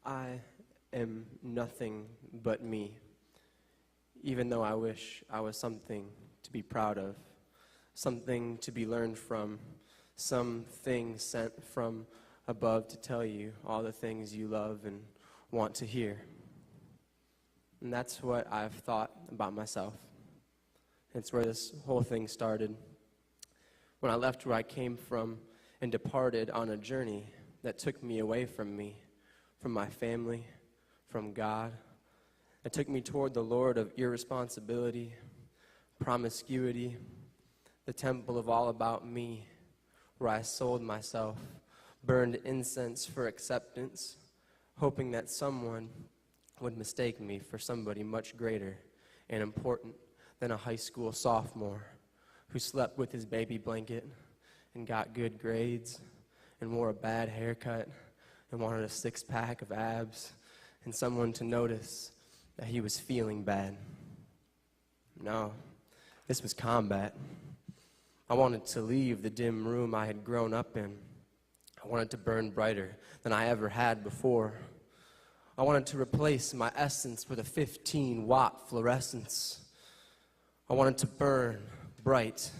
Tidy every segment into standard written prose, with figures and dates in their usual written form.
I am nothing but me, even though I wish I was something to be proud of, something to be learned from, something sent from above to tell you all the things you love and want to hear. And that's what I've thought about myself. It's where this whole thing started. When I left where I came from and departed on a journey that took me away from me, from my family, from God. It took me toward the Lord of irresponsibility, promiscuity, the temple of all about me, where I sold myself, burned incense for acceptance, hoping that someone would mistake me for somebody much greater and important than a high school sophomore who slept with his baby blanket and got good grades and wore a bad haircut and wanted a six-pack of abs and someone to notice that he was feeling bad. No, this was combat. I wanted to leave the dim room I had grown up in. I wanted to burn brighter than I ever had before. I wanted to replace my essence with a 15-watt fluorescence. I wanted to burn bright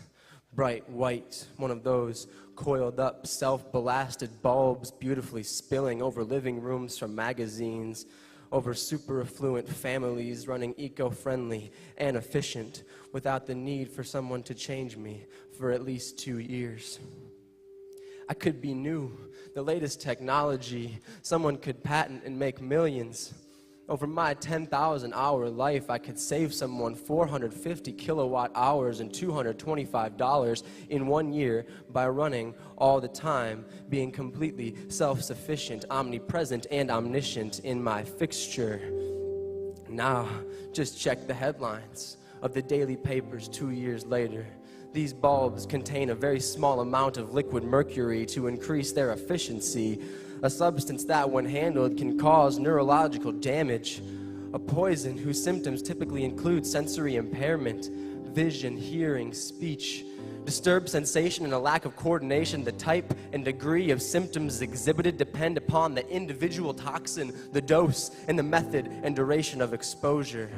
white, one of those coiled up, self-blasted bulbs beautifully spilling over living rooms from magazines, over super affluent families running eco-friendly and efficient without the need for someone to change me for at least 2 years. I could be new, the latest technology, someone could patent and make millions. Over my 10,000-hour life, I could save someone 450 kilowatt hours and $225 in 1 year by running all the time, being completely self-sufficient, omnipresent, and omniscient in my fixture. Now, just check the headlines of the daily papers 2 years later. These bulbs contain a very small amount of liquid mercury to increase their efficiency, a substance that, when handled, can cause neurological damage, a poison whose symptoms typically include sensory impairment, vision, hearing, speech, disturbed sensation, and a lack of coordination. The type and degree of symptoms exhibited depend upon the individual toxin, the dose, and the method and duration of exposure.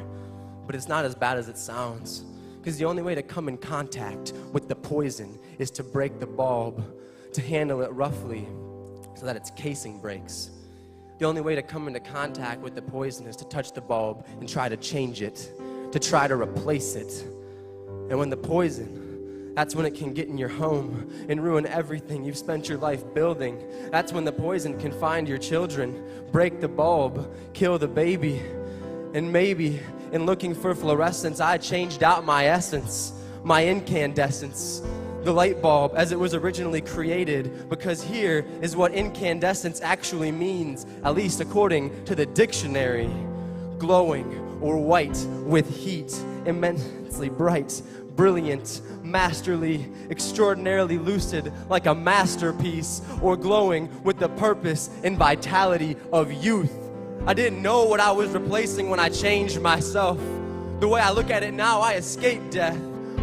But it's not as bad as it sounds, because the only way to come in contact with the poison is to break the bulb, to handle it roughly, so that its casing breaks. The only way to come into contact with the poison is to touch the bulb and try to change it, to try to replace it. And when the poison, that's when it can get in your home and ruin everything you've spent your life building. That's when the poison can find your children, break the bulb, kill the baby. And maybe in looking for fluorescence, I changed out my essence, my incandescence, the light bulb as it was originally created, because here is what incandescence actually means, at least according to the dictionary: glowing or white with heat, immensely bright, brilliant, masterly, extraordinarily lucid, like a masterpiece, or glowing with the purpose and vitality of youth. I didn't know what I was replacing when I changed myself. The way I look at it now, I escaped death,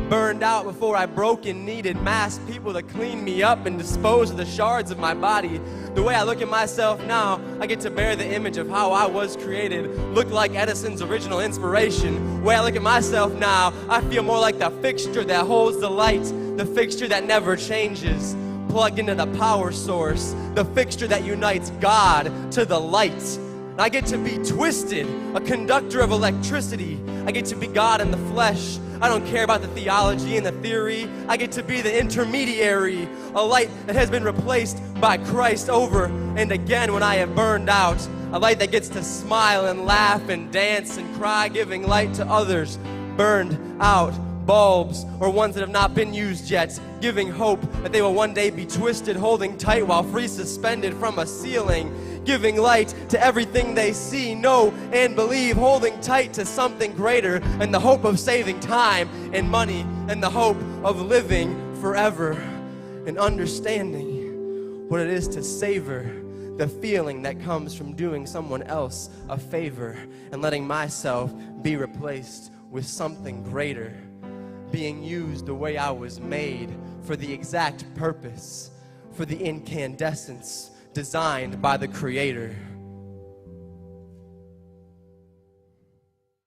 burned out before I broke and needed mass people to clean me up and dispose of the shards of my body. The way I look at myself now, I get to bear the image of how I was created, look like Edison's original inspiration. The way I look at myself now, I feel more like the fixture that holds the light, the fixture that never changes, plugged into the power source, the fixture that unites God to the light. I get to be twisted, a conductor of electricity. I get to be God in the flesh. I don't care about the theology and the theory. I get to be the intermediary, a light that has been replaced by Christ over and again when I have burned out, a light that gets to smile and laugh and dance and cry, giving light to others. Burned out bulbs, or ones that have not been used yet, giving hope that they will one day be twisted, holding tight while free suspended from a ceiling, giving light to everything they see, know, and believe, holding tight to something greater, and the hope of saving time and money, and the hope of living forever, and understanding what it is to savor the feeling that comes from doing someone else a favor and letting myself be replaced with something greater, being used the way I was made for the exact purpose, for the incandescence designed by the Creator.